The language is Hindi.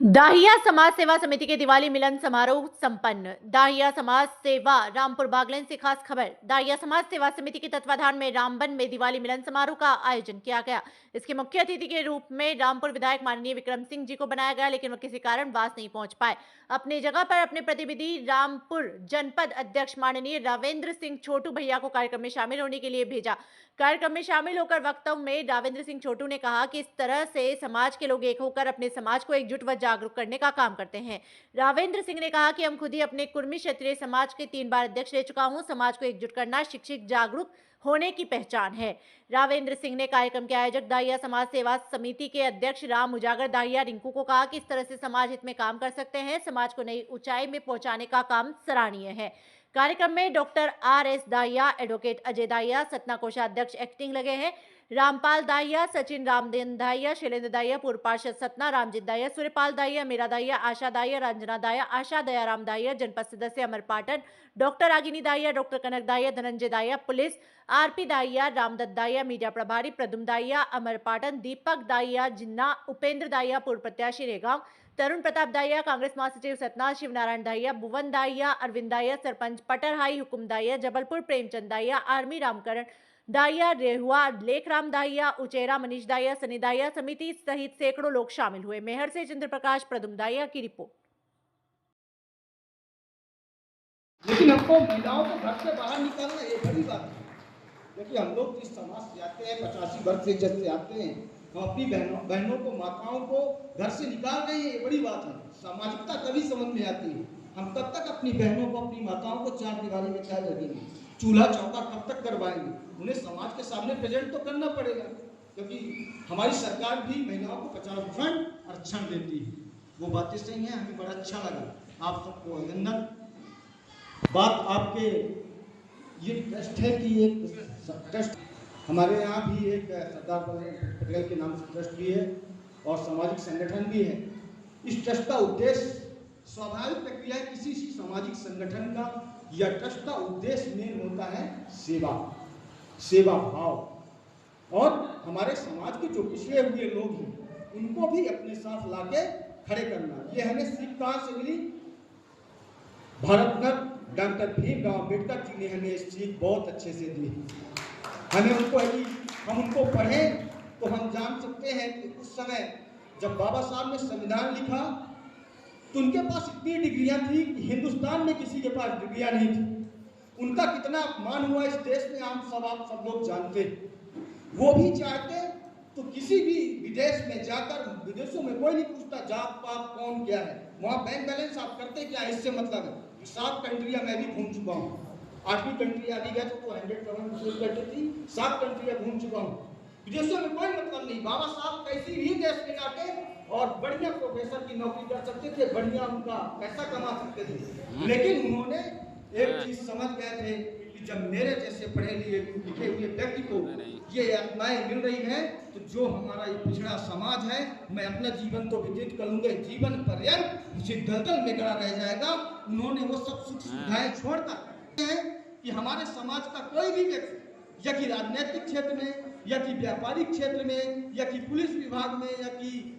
दाहिया समाज सेवा समिति के दिवाली मिलन समारोह संपन्न। दाहिया समाज सेवा रामपुर बागलन से खास खबर। दाहिया समाज सेवा समिति के तत्वाधान में रामबन में दिवाली मिलन समारोह का आयोजन किया गया। इसके मुख्य अतिथि के रूप में रामपुर विधायक माननीय विक्रम सिंह जी को बनाया गया, लेकिन वह किसी कारणवश नहीं पहुंच पाए। अपनी जगह पर अपने प्रतिनिधि रामपुर जनपद अध्यक्ष माननीय रावेंद्र सिंह छोटू भैया को कार्यक्रम में शामिल होने के लिए भेजा। कार्यक्रम में शामिल होकर वक्तव्य में रावेंद्र सिंह छोटू ने कहा कि इस तरह से समाज के लोग एक होकर अपने समाज को एकजुट व जागरूक करने का काम करते हैं। रावेंद्र सिंह ने कहा कि हम खुद ही अपने कुर्मी क्षत्रिय समाज के 3 बार अध्यक्ष रह चुका हूं। समाज को एकजुट करना शिक्षित जागरूक होने की पहचान है। रावेंद्र सिंह ने कार्यक्रम के आयोजक दाहिया समाज सेवा समिति के अध्यक्ष राम उजागर दाहिया रिंकू को कहा कि इस तरह से समाज हित में काम कर सकते हैं। समाज को नई ऊंचाई में पहुंचाने का काम सराहनीय है। कार्यक्रम में doctor R S. Dahiya, advocate Ajay Dahiya, Satna कोषाध्यक्ष एक्टिंग लगे हैं। रामपाल दाहिया, सचिन रामदेन दाहिया, शैलेंद्र दाहिया, पूर्व पार्षद सतना, रामजीत दाहिया, सूर्यपाल दाहिया, मीरा दाहिया, आशा दाहिया, रंजना दाहिया, आशा दयाराम दाहिया, जनपद सदस्य Amar Patan, doctor Agini Dahiya, doctor Kanak Dahiya, Dhananjay Dahiya, police RP Dahiya, Ramdatt Dahiya, media प्रभारी प्रदुम दाहिया, अमर पाटन, दीपक दाहिया जिन्ना, उपेंद्र दाहिया, पूर्व प्रत्याशी रेगांव, तरुण प्रताप दाहिया, कांग्रेस महासचिव सतना, शिवनारायण दाहिया, भुवन दाहिया, अरविंद दाहिया, सरपंच पटरहाई हुकुम दाहिया, जबलपुर प्रेमचंद दाहिया, आर्मी रामकरण दाहिया, रेहुआ लेखराम दाहिया, उचेरा मनीष दाहिया, सनी दाहिया समिति सहित सैकड़ों लोग शामिल हुए। मेहर से चंद्र प्रकाश प्रदुम दाहिया की रिपोर्ट। लेकिन हमको महिलाओं को घर से बाहर निकालना ये बड़ी बात है, क्योंकि हम लोग जिस समाज से आते हैं, 85 वर्ष से जब से आते हैं, हम अपनी बहनों को, माताओं को घर से निकाल रहे हैं, ये बड़ी बात है। सामाजिकता तभी समझ में आती है। हम कब तक अपनी बहनों को, अपनी माताओं को चार दीवारी में चाय लगेंगे, चूल्हा चौका कब तक करवाएंगे? उन्हें समाज के सामने प्रेजेंट तो करना पड़ेगा, क्योंकि हमारी सरकार भी महिलाओं को 50% आरक्षण देती है। वो बातें सही हैं, हमें बड़ा अच्छा लगा। आप सबको अभिनंदन। बात आपके ये ट्रस्ट है कि एक ट्रस्ट हमारे यहाँ भी एक सरदार पटेल के नाम से ट्रस्ट भी है और सामाजिक संगठन भी है। इस ट्रस्ट का उद्देश्य स्वाभाविक प्रक्रिया है, किसी सामाजिक संगठन का या ट्रस्ट का उद्देश्य मेन होता है सेवा, सेवा भाव। और हमारे समाज के जो पिछड़े हुए लोग हैं उनको भी अपने साथ लाके खड़े करना। ये हमें सीख कहाँ से मिली? भारत रत्न डॉक्टर भीमराव अम्बेडकर जी ने हमें इस सीख बहुत अच्छे से दी। हमें उनको यदि हम उनको पढ़ें तो हम जान सकते हैं कि उस समय जब बाबा साहब ने संविधान लिखा तो उनके पास इतनी डिग्रियां थी कि हिंदुस्तान में किसी के पास डिग्रियां नहीं थी। उनका कितना अपमान हुआ इस देश में आप सब लोग जानते हैं। वो भी चाहते तो किसी भी विदेश में जाकर, विदेशों में कोई नहीं पूछता जात पात कौन क्या है, वहाँ बैंक बैलेंस आप करते क्या है, इससे मतलब है। 7 कंट्रियां मैं भी घूम चुका हूँ। 8वीं कंट्री आदि गया तो 100 करती थी, 7 कंट्रियां घूम चुका हूँ। विदेशों में कोई मतलब नहीं। बाबा साहब कैसी भी देश में जाके और बढ़िया प्रोफेसर की नौकरी कर सकते थे, बढ़िया उनका पैसा कमा सकते थे, लेकिन उन्होंने एक चीज समझ गए थे कि जब मेरे जैसे पढ़े लिखे हुए व्यक्ति को ये यातनाएं मिल रही हैं तो जो हमारा ये पिछड़ा समाज है, मैं अपना जीवन तो व्यतीत करूंगा, जीवन पर्यंत उसे दलदल में गड़ा रह जाएगा। उन्होंने वो सब सुख सुविधाएं छोड़कर है कि हमारे समाज का कोई भी व्यक्ति या कि राजनीतिक क्षेत्र में या कि व्यापारिक क्षेत्र में या कि पुलिस विभाग में या कि